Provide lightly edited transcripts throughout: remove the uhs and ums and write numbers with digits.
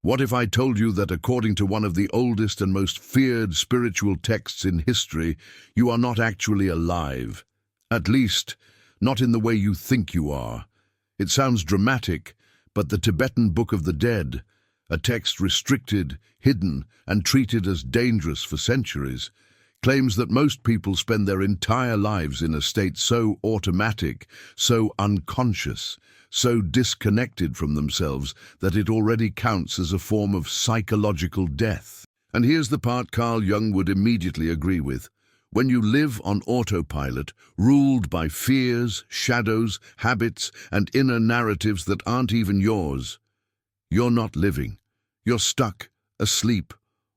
What if I told you that according to one of the oldest and most feared spiritual texts in history, you are not actually alive? At least, not in the way you think you are. It sounds dramatic, but the Tibetan Book of the Dead, a text restricted, hidden, and treated as dangerous for centuries, claims that most people spend their entire lives in a state so automatic, so unconscious, so disconnected from themselves that it already counts as a form of psychological death. And here's the part Carl Jung would immediately agree with. When you live on autopilot, ruled by fears, shadows, habits, and inner narratives that aren't even yours, you're not living. You're stuck, asleep,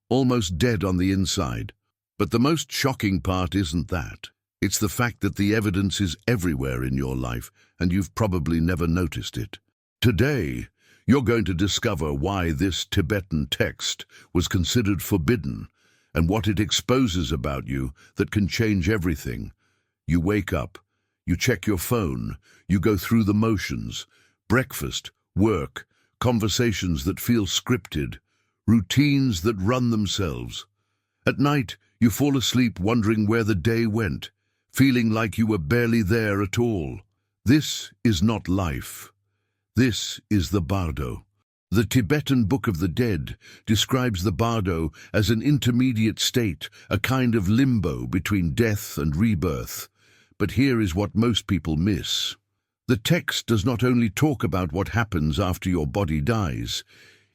almost dead on the inside. But the most shocking part isn't that. It's the fact that the evidence is everywhere in your life, and you've probably never noticed it. Today, you're going to discover why this Tibetan text was considered forbidden, and what it exposes about you that can change everything. You wake up, you check your phone, you go through the motions, breakfast, work, conversations that feel scripted, routines that run themselves. At night, you fall asleep wondering where the day went, feeling like you were barely there at all. This is not life. This is the bardo. The Tibetan Book of the Dead describes the bardo as an intermediate state, a kind of limbo between death and rebirth. But here is what most people miss. The text does not only talk about what happens after your body dies.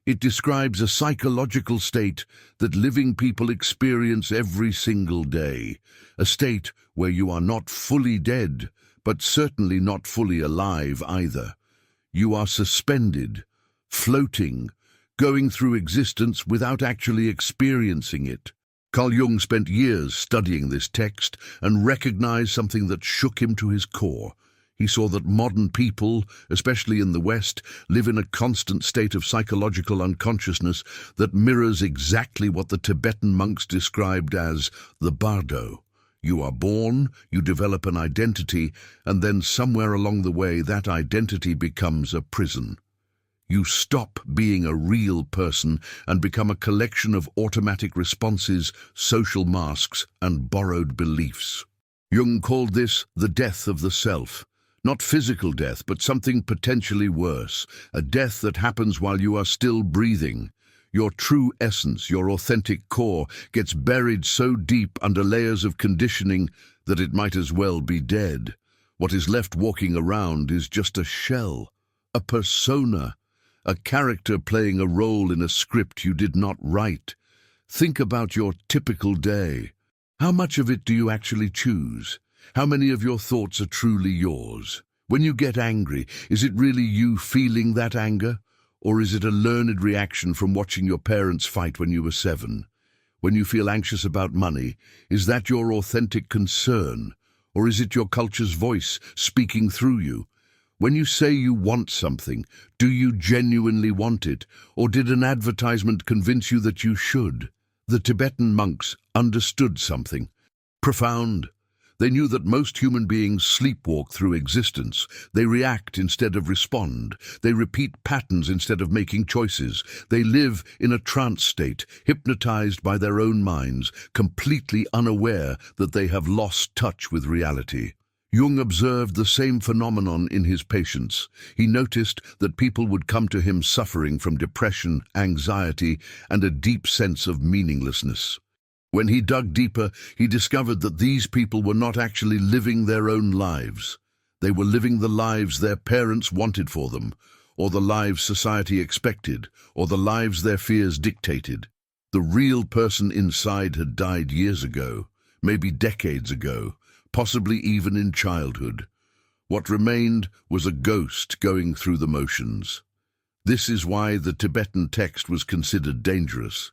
It describes a psychological state that living people experience every single day, a state where you are not fully dead, but certainly not fully alive either. You are suspended, floating, going through existence without actually experiencing it. Carl Jung spent years studying this text and recognized something that shook him to his core. He saw that modern people, especially in the West, live in a constant state of psychological unconsciousness that mirrors exactly what the Tibetan monks described as the bardo. You are born, you develop an identity, and then somewhere along the way that identity becomes a prison. You stop being a real person and become a collection of automatic responses, social masks, and borrowed beliefs. Jung called this the death of the self. Not physical death, but something potentially worse, a death that happens while you are still breathing. Your true essence, your authentic core, gets buried so deep under layers of conditioning that it might as well be dead. What is left walking around is just a shell, a persona, a character playing a role in a script you did not write. Think about your typical day. How much of it do you actually choose? How many of your thoughts are truly yours? When you get angry, is it really you feeling that anger? Or is it a learned reaction from watching your parents fight when you were 7? When you feel anxious about money, is that your authentic concern? Or is it your culture's voice speaking through you? When you say you want something, do you genuinely want it? Or did an advertisement convince you that you should? The Tibetan monks understood something profound. They knew that most human beings sleepwalk through existence. They react instead of respond. They repeat patterns instead of making choices. They live in a trance state, hypnotized by their own minds, completely unaware that they have lost touch with reality. Jung observed the same phenomenon in his patients. He noticed that people would come to him suffering from depression, anxiety, and a deep sense of meaninglessness. When he dug deeper, he discovered that these people were not actually living their own lives. They were living the lives their parents wanted for them, or the lives society expected, or the lives their fears dictated. The real person inside had died years ago, maybe decades ago, possibly even in childhood. What remained was a ghost going through the motions. This is why the Tibetan text was considered dangerous.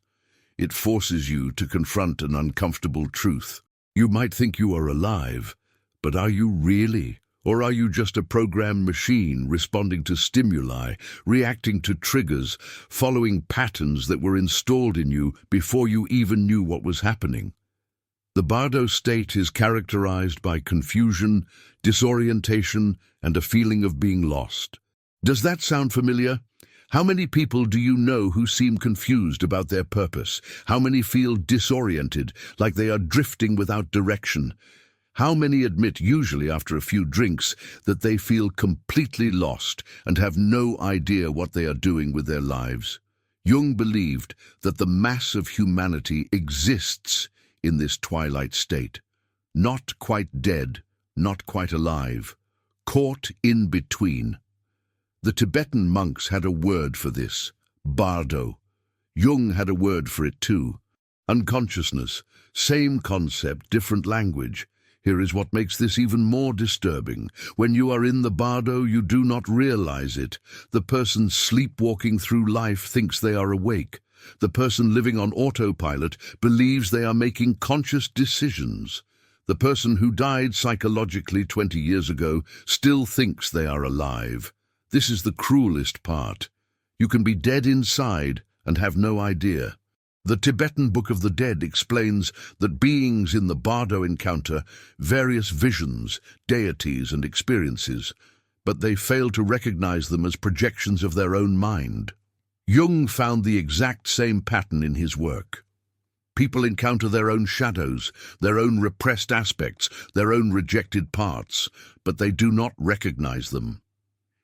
It forces you to confront an uncomfortable truth. You might think you are alive, but are you really? Or are you just a programmed machine responding to stimuli, reacting to triggers, following patterns that were installed in you before you even knew what was happening? The bardo state is characterized by confusion, disorientation, and a feeling of being lost. Does that sound familiar? How many people do you know who seem confused about their purpose? How many feel disoriented, like they are drifting without direction? How many admit, usually after a few drinks, that they feel completely lost and have no idea what they are doing with their lives? Jung believed that the mass of humanity exists in this twilight state, not quite dead, not quite alive, caught in between. The Tibetan monks had a word for this, bardo. Jung had a word for it too. Unconsciousness, same concept, different language. Here is what makes this even more disturbing. When you are in the bardo, you do not realize it. The person sleepwalking through life thinks they are awake. The person living on autopilot believes they are making conscious decisions. The person who died psychologically 20 years ago still thinks they are alive. This is the cruelest part. You can be dead inside and have no idea. The Tibetan Book of the Dead explains that beings in the bardo encounter various visions, deities, and experiences, but they fail to recognize them as projections of their own mind. Jung found the exact same pattern in his work. People encounter their own shadows, their own repressed aspects, their own rejected parts, but they do not recognize them.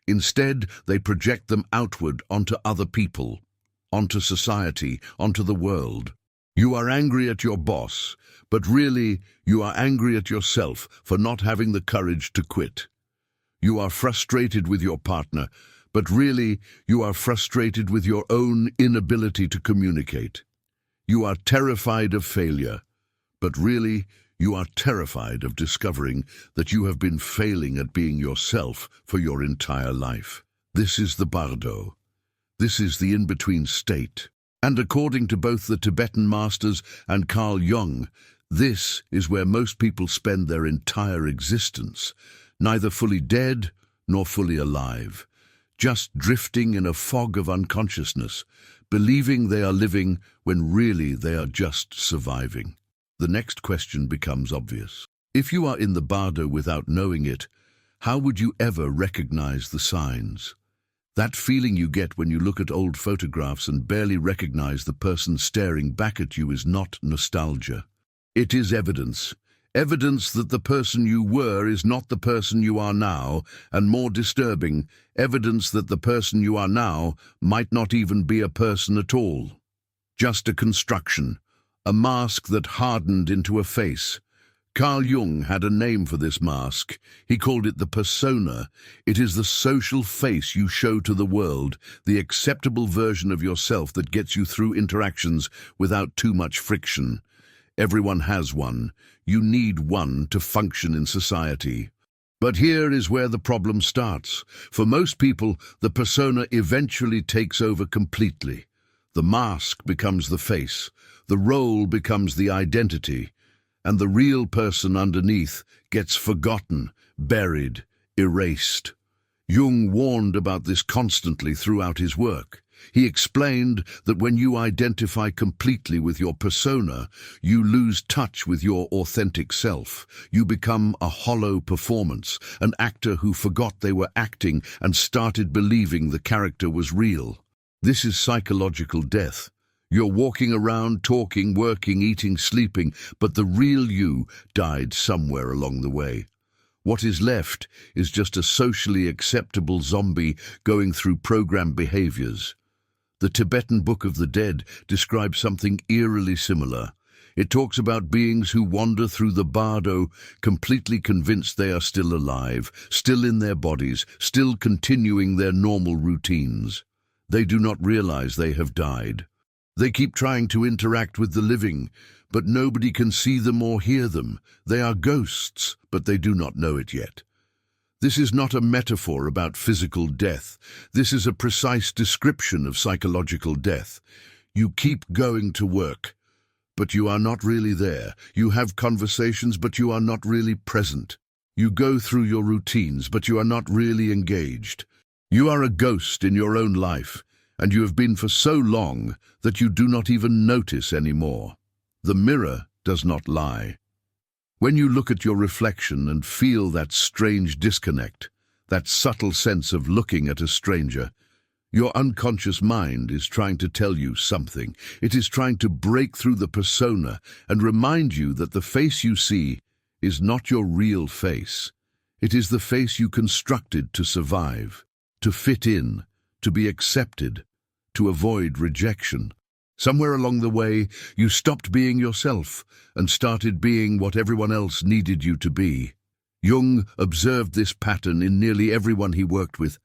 Instead, they project them outward onto other people, onto society, onto the world. You are angry at your boss, but really you are angry at yourself for not having the courage to quit. You are frustrated with your partner, but really you are frustrated with your own inability to communicate. You are terrified of failure, but really you are terrified of discovering that you have been failing at being yourself for your entire life. This is the bardo. This is the in-between state. And according to both the Tibetan masters and Carl Jung, this is where most people spend their entire existence, neither fully dead nor fully alive, just drifting in a fog of unconsciousness, believing they are living when really they are just surviving. The next question becomes obvious. If you are in the bardo without knowing it, how would you ever recognize the signs? That feeling you get when you look at old photographs and barely recognize the person staring back at you is not nostalgia. It is evidence. Evidence that the person you were is not the person you are now, and more disturbing, evidence that the person you are now might not even be a person at all. Just a construction. A mask that hardened into a face. Carl Jung had a name for this mask. He called it the persona. It is the social face you show to the world, the acceptable version of yourself that gets you through interactions without too much friction. Everyone has one. You need one to function in society. But here is where the problem starts. For most people, the persona eventually takes over completely. The mask becomes the face. The role becomes the identity, and the real person underneath gets forgotten, buried, erased. Jung warned about this constantly throughout his work. He explained that when you identify completely with your persona, you lose touch with your authentic self. You become a hollow performance, an actor who forgot they were acting and started believing the character was real. This is psychological death. You're walking around, talking, working, eating, sleeping, but the real you died somewhere along the way. What is left is just a socially acceptable zombie going through programmed behaviors. The Tibetan Book of the Dead describes something eerily similar. It talks about beings who wander through the bardo, completely convinced they are still alive, still in their bodies, still continuing their normal routines. They do not realize they have died. They keep trying to interact with the living, but nobody can see them or hear them. They are ghosts, but they do not know it yet. This is not a metaphor about physical death. This is a precise description of psychological death. You keep going to work, but you are not really there. You have conversations, but you are not really present. You go through your routines, but you are not really engaged. You are a ghost in your own life, and you have been for so long that you do not even notice anymore. The mirror does not lie. When you look at your reflection and feel that strange disconnect, that subtle sense of looking at a stranger, Your unconscious mind is trying to tell you something. It is trying to break through the persona and remind you that the face you see is not your real face. It is the face you constructed to survive, to fit in, to be accepted, to avoid rejection. Somewhere along the way, you stopped being yourself and started being what everyone else needed you to be. Jung observed this pattern in nearly everyone he worked with.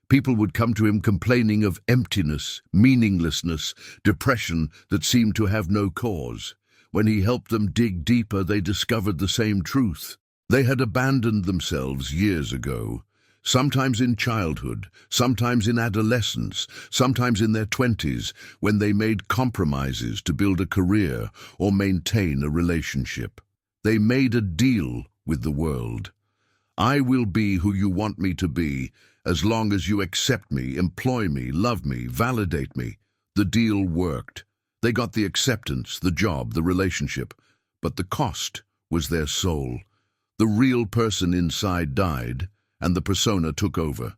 People would come to him complaining of emptiness, meaninglessness, depression that seemed to have no cause. When he helped them dig deeper, they discovered the same truth. They had abandoned themselves years ago, sometimes in childhood, sometimes in adolescence, sometimes in their 20s, when they made compromises to build a career or maintain a relationship. They made a deal with the world. I will be who you want me to be, as long as you accept me, employ me, love me, validate me. The deal worked. They got the acceptance, the job, the relationship, but the cost was their soul. The real person inside died, and the persona took over.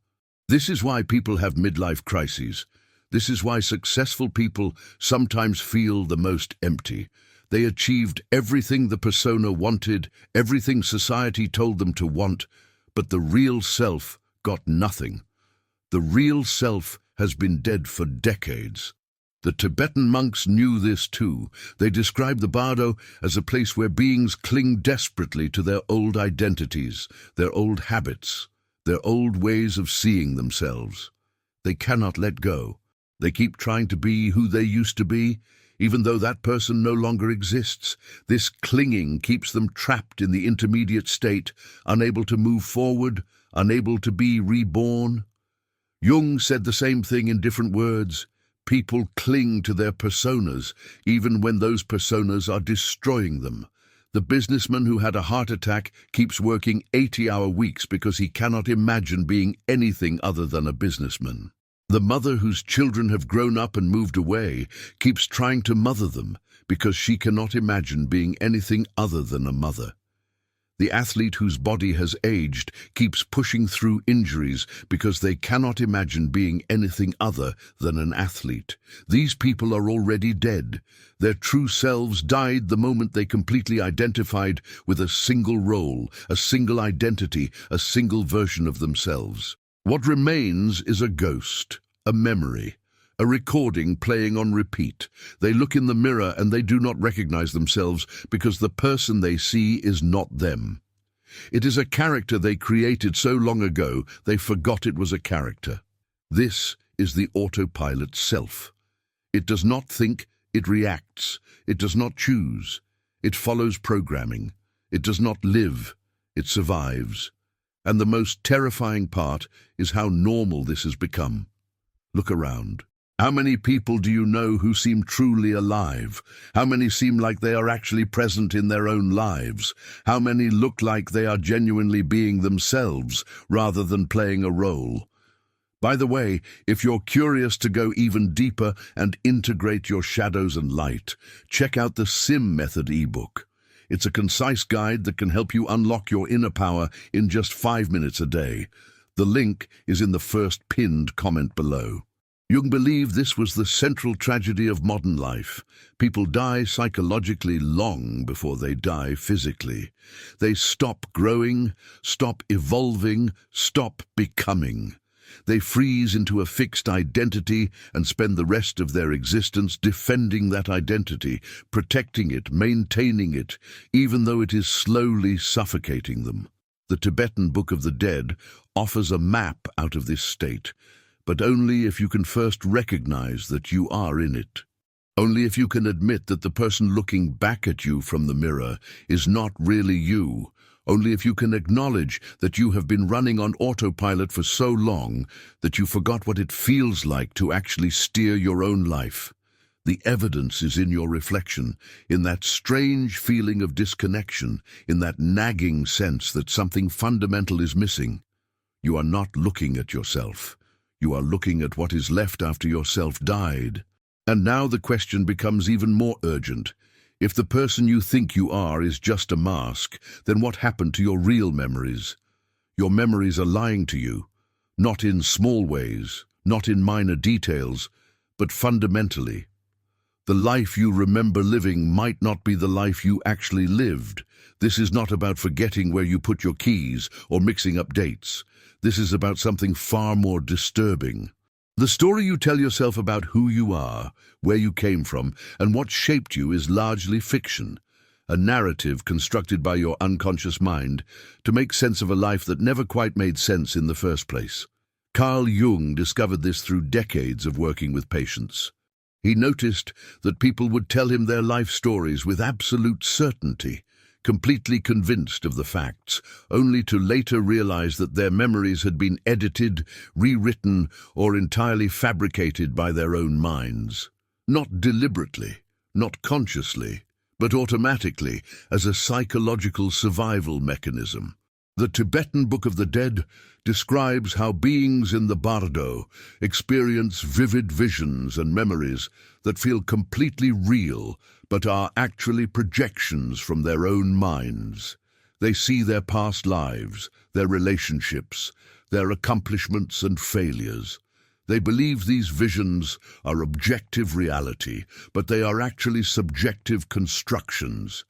This is why people have midlife crises. This is why successful people sometimes feel the most empty. They achieved everything the persona wanted, everything society told them to want, but the real self got nothing. The real self has been dead for decades. The Tibetan monks knew this too. They described the bardo as a place where beings cling desperately to their old identities, their old habits, their old ways of seeing themselves. They cannot let go. They keep trying to be who they used to be, even though that person no longer exists. This clinging keeps them trapped in the intermediate state, unable to move forward, unable to be reborn. Jung said the same thing in different words. People cling to their personas, even when those personas are destroying them. The businessman who had a heart attack keeps working 80-hour weeks because he cannot imagine being anything other than a businessman. The mother whose children have grown up and moved away keeps trying to mother them because she cannot imagine being anything other than a mother. The athlete whose body has aged keeps pushing through injuries because they cannot imagine being anything other than an athlete. These people are already dead. Their true selves died the moment they completely identified with a single role, a single identity, a single version of themselves. What remains is a ghost, a memory, a recording playing on repeat. They look in the mirror and they do not recognize themselves because the person they see is not them. It is a character they created so long ago they forgot it was a character. This is the autopilot self. It does not think, it reacts. It does not choose. It follows programming. It does not live. It survives. And the most terrifying part is how normal this has become. Look around. How many people do you know who seem truly alive? How many seem like they are actually present in their own lives? How many look like they are genuinely being themselves rather than playing a role? By the way, if you're curious to go even deeper and integrate your shadows and light, check out the SIM Method ebook. It's a concise guide that can help you unlock your inner power in just 5 minutes a day. The link is in the first pinned comment below. Jung believed this was the central tragedy of modern life. People die psychologically long before they die physically. They stop growing, stop evolving, stop becoming. They freeze into a fixed identity and spend the rest of their existence defending that identity, protecting it, maintaining it, even though it is slowly suffocating them. The Tibetan Book of the Dead offers a map out of this state, but only if you can first recognize that you are in it. Only if you can admit that the person looking back at you from the mirror is not really you. Only if you can acknowledge that you have been running on autopilot for so long that you forgot what it feels like to actually steer your own life. The evidence is in your reflection, in that strange feeling of disconnection, in that nagging sense that something fundamental is missing. You are not looking at yourself. You are looking at what is left after yourself died. And now the question becomes even more urgent. If the person you think you are is just a mask, then what happened to your real memories? Your memories are lying to you, not in small ways, not in minor details, but fundamentally. The life you remember living might not be the life you actually lived. This is not about forgetting where you put your keys or mixing up dates. This is about something far more disturbing. The story you tell yourself about who you are, where you came from, and what shaped you is largely fiction, a narrative constructed by your unconscious mind to make sense of a life that never quite made sense in the first place. Carl Jung discovered this through decades of working with patients. He noticed that people would tell him their life stories with absolute certainty, completely convinced of the facts, only to later realize that their memories had been edited, rewritten, or entirely fabricated by their own minds. Not deliberately, not consciously, but automatically, as a psychological survival mechanism. The Tibetan Book of the Dead describes how beings in the bardo experience vivid visions and memories that feel completely real, but are actually projections from their own minds. They see their past lives, their relationships, their accomplishments and failures. They believe these visions are objective reality, but they are actually subjective constructions.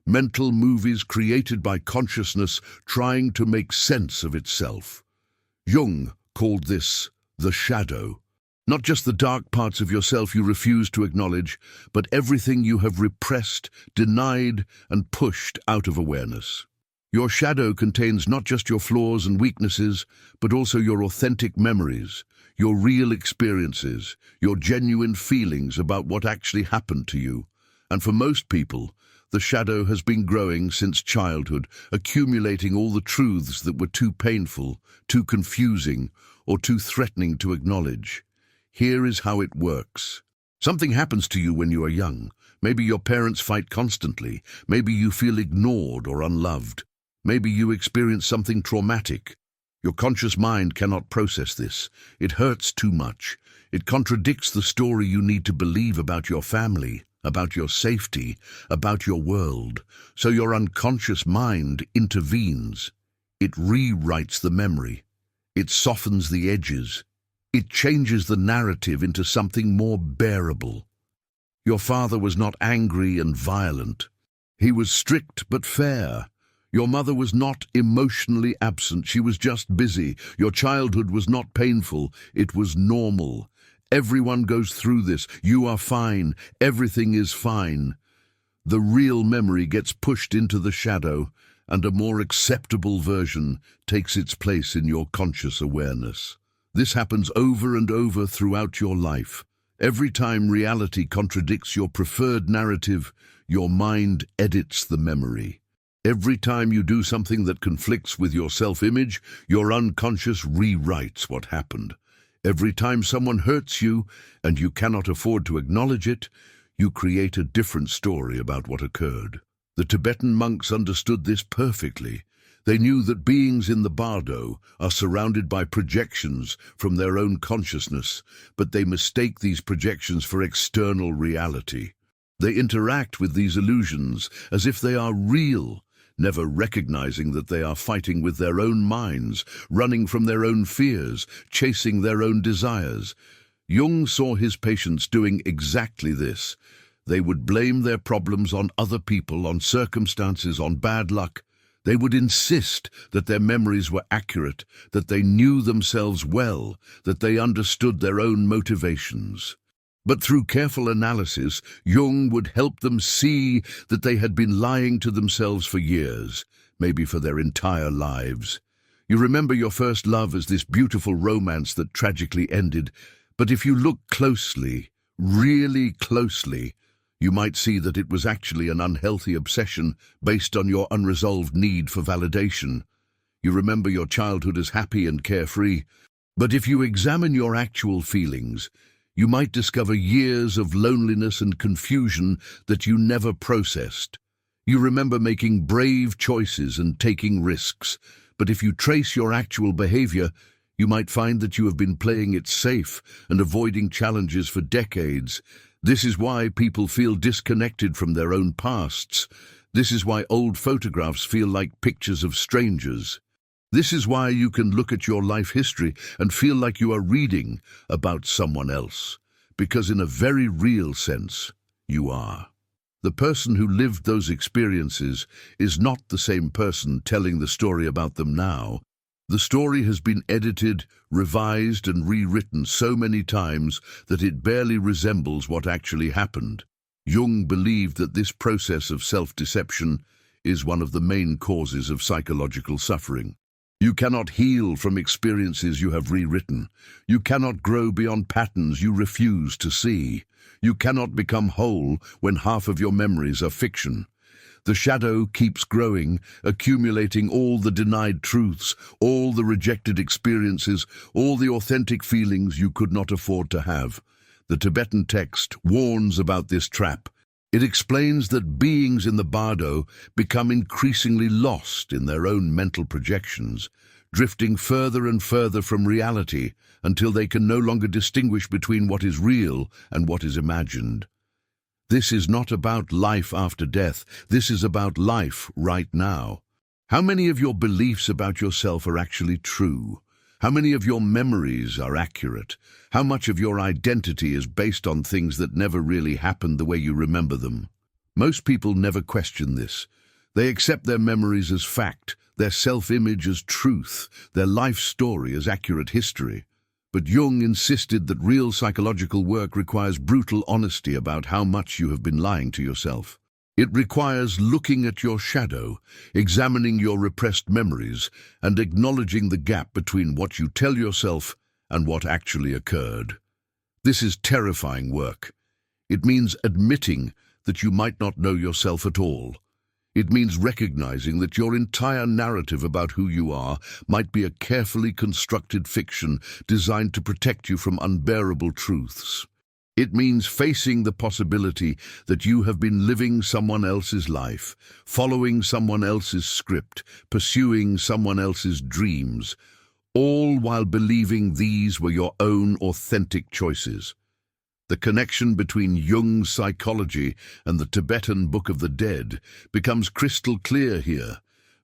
Mental movies created by consciousness trying to make sense of itself. Jung called this the shadow. Not just the dark parts of yourself you refuse to acknowledge, but everything you have repressed, denied, and pushed out of awareness. Your shadow contains not just your flaws and weaknesses, but also your authentic memories, your real experiences, your genuine feelings about what actually happened to you. And for most people, the shadow has been growing since childhood, accumulating all the truths that were too painful, too confusing, or too threatening to acknowledge. Here is how it works. Something happens to you when you are young. Maybe your parents fight constantly. Maybe you feel ignored or unloved. Maybe you experience something traumatic. Your conscious mind cannot process this. It hurts too much. It contradicts the story you need to believe about your family, about your safety, about your world. So your unconscious mind intervenes. It rewrites the memory. It softens the edges. It changes the narrative into something more bearable. Your father was not angry and violent. He was strict but fair. Your mother was not emotionally absent. She was just busy. Your childhood was not painful. It was normal. Everyone goes through this. You are fine. Everything is fine. The real memory gets pushed into the shadow, and a more acceptable version takes its place in your conscious awareness. This happens over and over throughout your life. Every time reality contradicts your preferred narrative, your mind edits the memory. Every time you do something that conflicts with your self-image, your unconscious rewrites what happened. Every time someone hurts you and you cannot afford to acknowledge it, you create a different story about what occurred. The Tibetan monks understood this perfectly. They knew that beings in the bardo are surrounded by projections from their own consciousness, but they mistake these projections for external reality. They interact with these illusions as if they are real, never recognizing that they are fighting with their own minds, running from their own fears, chasing their own desires. Jung saw his patients doing exactly this. They would blame their problems on other people, on circumstances, on bad luck. They would insist that their memories were accurate, that they knew themselves well, that they understood their own motivations. But through careful analysis, Jung would help them see that they had been lying to themselves for years, maybe for their entire lives. You remember your first love as this beautiful romance that tragically ended, but if you look closely, really closely, you might see that it was actually an unhealthy obsession based on your unresolved need for validation. You remember your childhood as happy and carefree, but if you examine your actual feelings, you might discover years of loneliness and confusion that you never processed. You remember making brave choices and taking risks, but if you trace your actual behavior, you might find that you have been playing it safe and avoiding challenges for decades. This is why people feel disconnected from their own pasts. This is why old photographs feel like pictures of strangers. This is why you can look at your life history and feel like you are reading about someone else, because in a very real sense, you are. The person who lived those experiences is not the same person telling the story about them now. The story has been edited, revised, and rewritten so many times that it barely resembles what actually happened. Jung believed that this process of self-deception is one of the main causes of psychological suffering. You cannot heal from experiences you have rewritten. You cannot grow beyond patterns you refuse to see. You cannot become whole when half of your memories are fiction. The shadow keeps growing, accumulating all the denied truths, all the rejected experiences, all the authentic feelings you could not afford to have. The Tibetan text warns about this trap. It explains that beings in the bardo become increasingly lost in their own mental projections, drifting further and further from reality until they can no longer distinguish between what is real and what is imagined. This is not about life after death. This is about life right now. How many of your beliefs about yourself are actually true? How many of your memories are accurate? How much of your identity is based on things that never really happened the way you remember them? Most people never question this. They accept their memories as fact, their self-image as truth, their life story as accurate history. But Jung insisted that real psychological work requires brutal honesty about how much you have been lying to yourself. It requires looking at your shadow, examining your repressed memories, and acknowledging the gap between what you tell yourself and what actually occurred. This is terrifying work. It means admitting that you might not know yourself at all. It means recognizing that your entire narrative about who you are might be a carefully constructed fiction designed to protect you from unbearable truths. It means facing the possibility that you have been living someone else's life, following someone else's script, pursuing someone else's dreams, all while believing these were your own authentic choices. The connection between Jung's psychology and the Tibetan Book of the Dead becomes crystal clear here.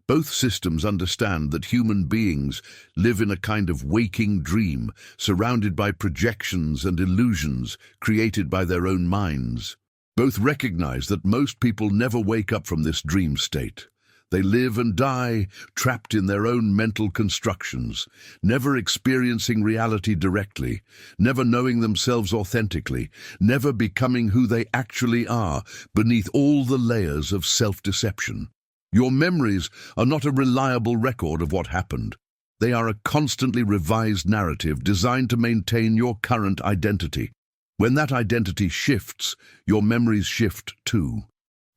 Both systems understand that human beings live in a kind of waking dream, surrounded by projections and illusions created by their own minds. Both recognize that most people never wake up from this dream state. They live and die, trapped in their own mental constructions, never experiencing reality directly, never knowing themselves authentically, never becoming who they actually are beneath all the layers of self-deception. Your memories are not a reliable record of what happened. They are a constantly revised narrative designed to maintain your current identity. When that identity shifts, your memories shift too.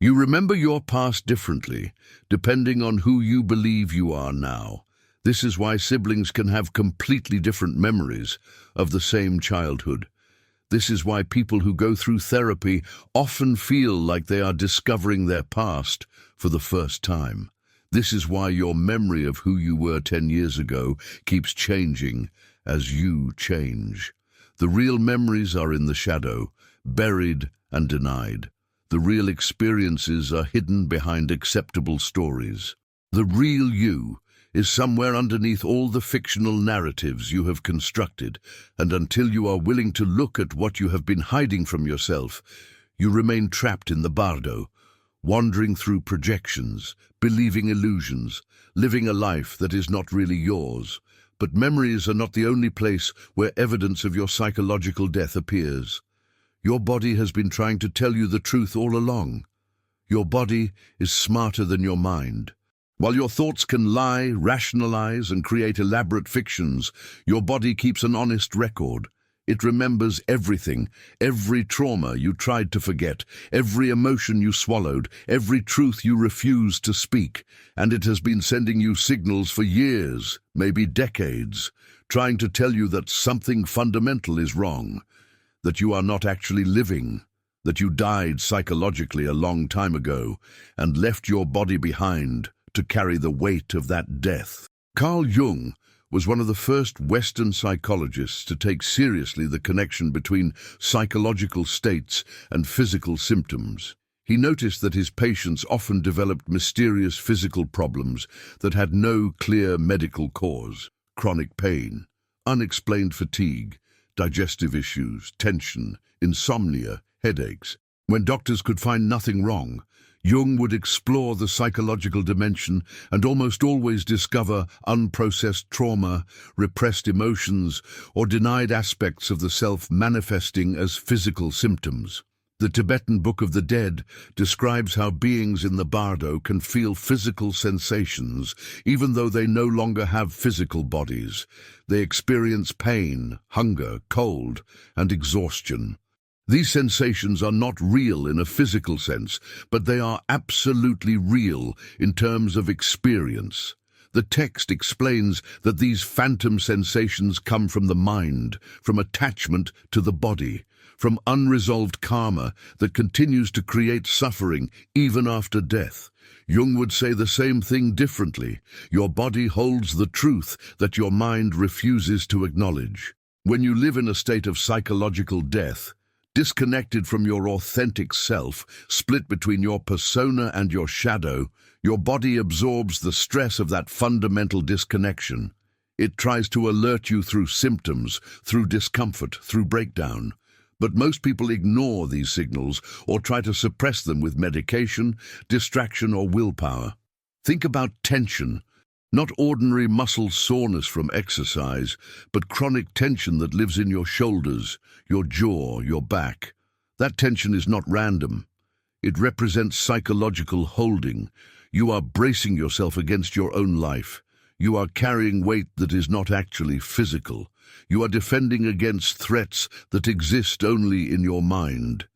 You remember your past differently, depending on who you believe you are now. This is why siblings can have completely different memories of the same childhood. This is why people who go through therapy often feel like they are discovering their past for the first time. This is why your memory of who you were 10 years ago keeps changing as you change. The real memories are in the shadow, buried and denied. The real experiences are hidden behind acceptable stories. The real you is somewhere underneath all the fictional narratives you have constructed, and until you are willing to look at what you have been hiding from yourself, you remain trapped in the bardo, wandering through projections, believing illusions, living a life that is not really yours. But memories are not the only place where evidence of your psychological death appears. Your body has been trying to tell you the truth all along. Your body is smarter than your mind. While your thoughts can lie, rationalize, and create elaborate fictions, your body keeps an honest record. It remembers everything, every trauma you tried to forget, every emotion you swallowed, every truth you refused to speak, and it has been sending you signals for years, maybe decades, trying to tell you that something fundamental is wrong, that you are not actually living, that you died psychologically a long time ago and left your body behind to carry the weight of that death. Carl Jung was one of the first Western psychologists to take seriously the connection between psychological states and physical symptoms. He noticed that his patients often developed mysterious physical problems that had no clear medical cause: chronic pain, unexplained fatigue, digestive issues, tension, insomnia, headaches. When doctors could find nothing wrong, Jung would explore the psychological dimension and almost always discover unprocessed trauma, repressed emotions, or denied aspects of the self manifesting as physical symptoms. The Tibetan Book of the Dead describes how beings in the bardo can feel physical sensations even though they no longer have physical bodies. They experience pain, hunger, cold, and exhaustion. These sensations are not real in a physical sense, but they are absolutely real in terms of experience. The text explains that these phantom sensations come from the mind, from attachment to the body, from unresolved karma that continues to create suffering even after death. Jung would say the same thing differently. Your body holds the truth that your mind refuses to acknowledge. When you live in a state of psychological death, disconnected from your authentic self, split between your persona and your shadow, your body absorbs the stress of that fundamental disconnection. It tries to alert you through symptoms, through discomfort, through breakdown. But most people ignore these signals or try to suppress them with medication, distraction, or willpower. Think about tension. Not ordinary muscle soreness from exercise, but chronic tension that lives in your shoulders, your jaw, your back. That tension is not random. It represents psychological holding. You are bracing yourself against your own life. You are carrying weight that is not actually physical. You are defending against threats that exist only in your mind.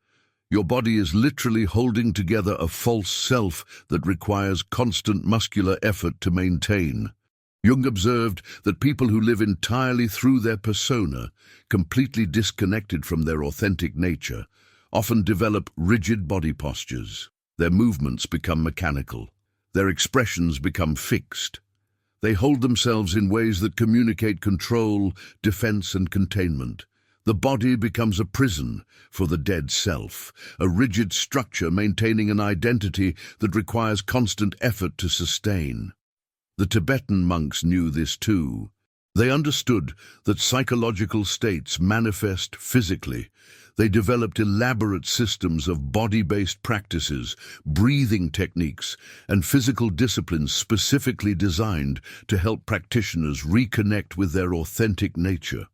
Your body is literally holding together a false self that requires constant muscular effort to maintain. Jung observed that people who live entirely through their persona, completely disconnected from their authentic nature, often develop rigid body postures. Their movements become mechanical. Their expressions become fixed. They hold themselves in ways that communicate control, defense, and containment. The body becomes a prison for the dead self, a rigid structure maintaining an identity that requires constant effort to sustain. The Tibetan monks knew this too. They understood that psychological states manifest physically. They developed elaborate systems of body-based practices, breathing techniques, and physical disciplines specifically designed to help practitioners reconnect with their authentic nature.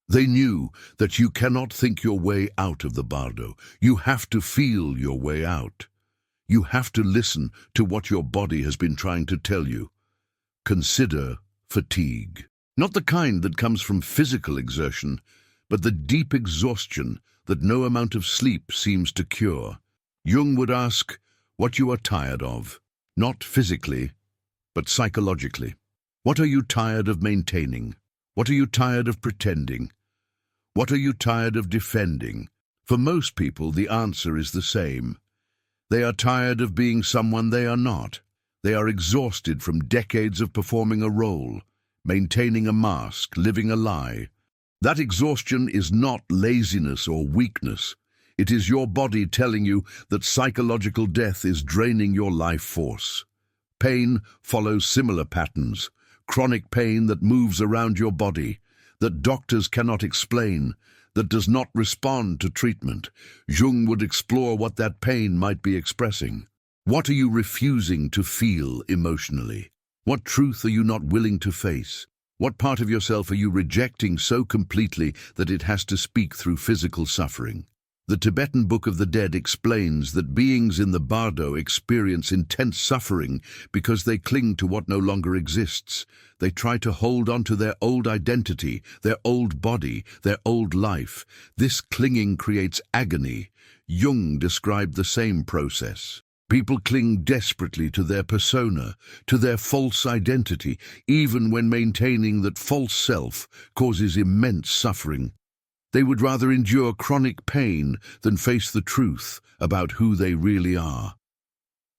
They knew that you cannot think your way out of the bardo. You have to feel your way out. You have to listen to what your body has been trying to tell you. Consider fatigue. Not the kind that comes from physical exertion, but the deep exhaustion that no amount of sleep seems to cure. Jung would ask what you are tired of, not physically, but psychologically. What are you tired of maintaining? What are you tired of pretending? What are you tired of defending? For most people, the answer is the same. They are tired of being someone they are not. They are exhausted from decades of performing a role, maintaining a mask, living a lie. That exhaustion is not laziness or weakness. It is your body telling you that psychological death is draining your life force. Pain follows similar patterns. Chronic pain that moves around your body, that doctors cannot explain, that does not respond to treatment. Jung would explore what that pain might be expressing. What are you refusing to feel emotionally? What truth are you not willing to face? What part of yourself are you rejecting so completely that it has to speak through physical suffering? The Tibetan Book of the Dead explains that beings in the bardo experience intense suffering because they cling to what no longer exists. They try to hold on to their old identity, their old body, their old life. This clinging creates agony. Jung described the same process. People cling desperately to their persona, to their false identity, even when maintaining that false self causes immense suffering. They would rather endure chronic pain than face the truth about who they really are.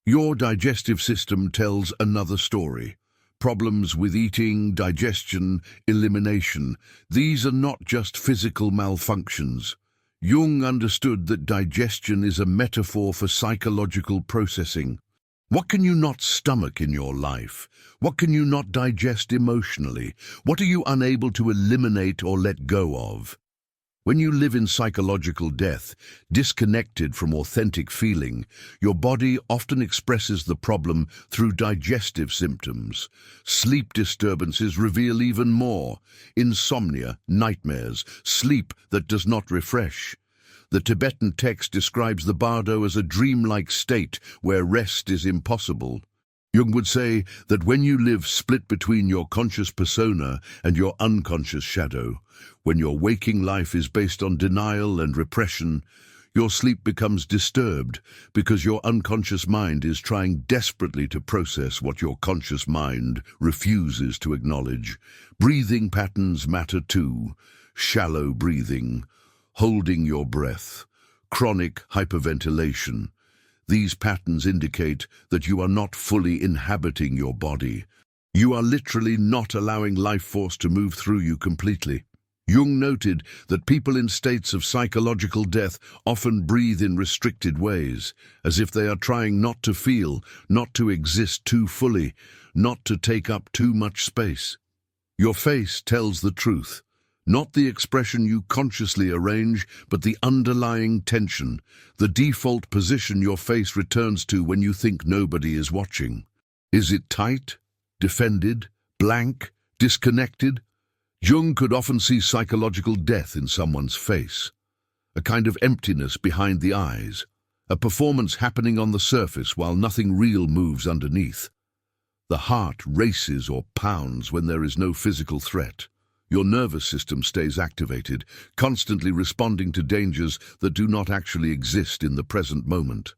Your digestive system tells another story. Problems with eating, digestion, elimination. These are not just physical malfunctions. Jung understood that digestion is a metaphor for psychological processing. What can you not stomach in your life? What can you not digest emotionally? What are you unable to eliminate or let go of? When you live in psychological death, disconnected from authentic feeling, your body often expresses the problem through digestive symptoms. Sleep disturbances reveal even more. Insomnia, nightmares, sleep that does not refresh. The Tibetan text describes the bardo as a dreamlike state where rest is impossible. Jung would say that when you live split between your conscious persona and your unconscious shadow, when your waking life is based on denial and repression, your sleep becomes disturbed because your unconscious mind is trying desperately to process what your conscious mind refuses to acknowledge. Breathing patterns matter too. Shallow breathing, holding your breath, chronic hyperventilation. These patterns indicate that you are not fully inhabiting your body. You are literally not allowing life force to move through you completely. Jung noted that people in states of psychological death often breathe in restricted ways, as if they are trying not to feel, not to exist too fully, not to take up too much space. Your face tells the truth. Not the expression you consciously arrange, but the underlying tension, the default position your face returns to when you think nobody is watching. Is it tight, defended, blank, disconnected? Jung could often see psychological death in someone's face, a kind of emptiness behind the eyes, a performance happening on the surface while nothing real moves underneath. The heart races or pounds when there is no physical threat. Your nervous system stays activated, constantly responding to dangers that do not actually exist in the present moment.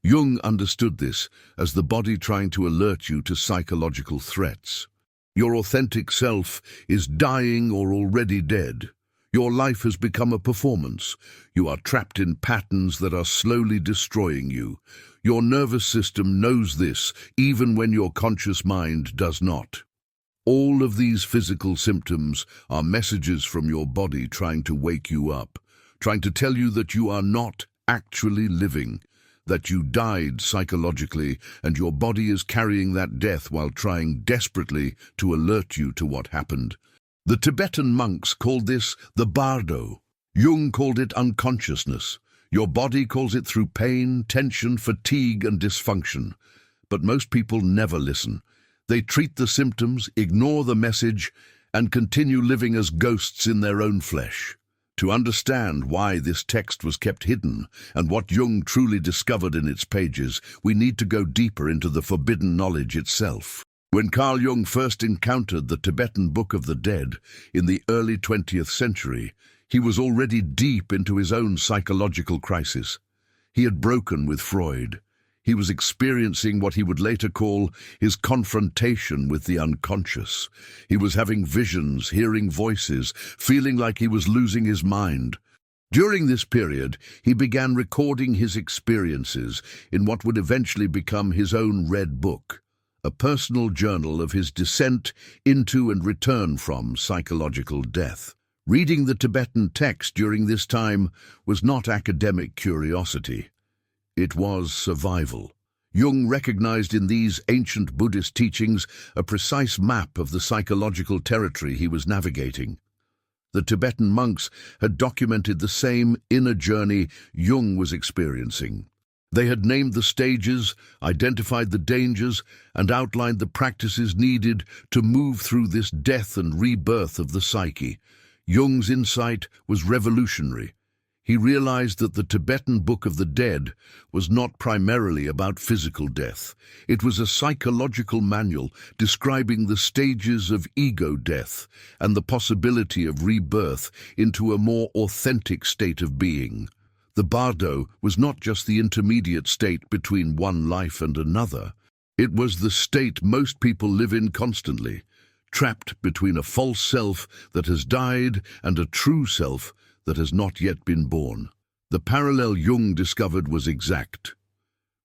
Jung understood this as the body trying to alert you to psychological threats. Your authentic self is dying or already dead. Your life has become a performance. You are trapped in patterns that are slowly destroying you. Your nervous system knows this, even when your conscious mind does not. All of these physical symptoms are messages from your body trying to wake you up, trying to tell you that you are not actually living, that you died psychologically, and your body is carrying that death while trying desperately to alert you to what happened. The Tibetan monks called this the bardo. Jung called it unconsciousness. Your body calls it through pain, tension, fatigue, and dysfunction. But most people never listen. They treat the symptoms, ignore the message, and continue living as ghosts in their own flesh. To understand why this text was kept hidden and what Jung truly discovered in its pages, we need to go deeper into the forbidden knowledge itself. When Carl Jung first encountered the Tibetan Book of the Dead in the early 20th century, he was already deep into his own psychological crisis. He had broken with Freud. He was experiencing what he would later call his confrontation with the unconscious. He was having visions, hearing voices, feeling like he was losing his mind. During this period, he began recording his experiences in what would eventually become his own Red Book, a personal journal of his descent into and return from psychological death. Reading the Tibetan text during this time was not academic curiosity. It was survival. Jung recognized in these ancient Buddhist teachings a precise map of the psychological territory he was navigating. The Tibetan monks had documented the same inner journey Jung was experiencing. They had named the stages, identified the dangers, and outlined the practices needed to move through this death and rebirth of the psyche. Jung's insight was revolutionary. He realized that the Tibetan Book of the Dead was not primarily about physical death. It was a psychological manual describing the stages of ego death and the possibility of rebirth into a more authentic state of being. The bardo was not just the intermediate state between one life and another. It was the state most people live in constantly, trapped between a false self that has died and a true self that has not yet been born. The parallel Jung discovered was exact.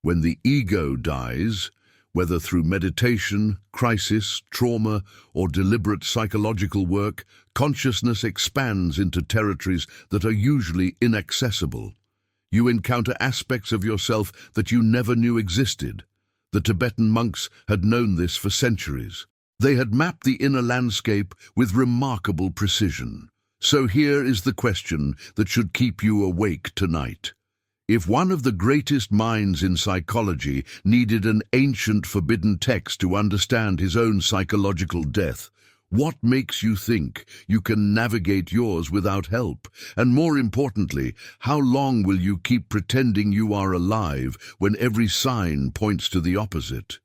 When the ego dies, Whether through meditation, crisis, trauma, or deliberate psychological work, consciousness expands into territories that are usually inaccessible. You encounter aspects of yourself that you never knew existed. The Tibetan monks had known this for centuries. They had mapped the inner landscape with remarkable precision. So here is the question that should keep you awake tonight. If one of the greatest minds in psychology needed an ancient forbidden text to understand his own psychological death, what makes you think you can navigate yours without help? And more importantly, how long will you keep pretending you are alive when every sign points to the opposite?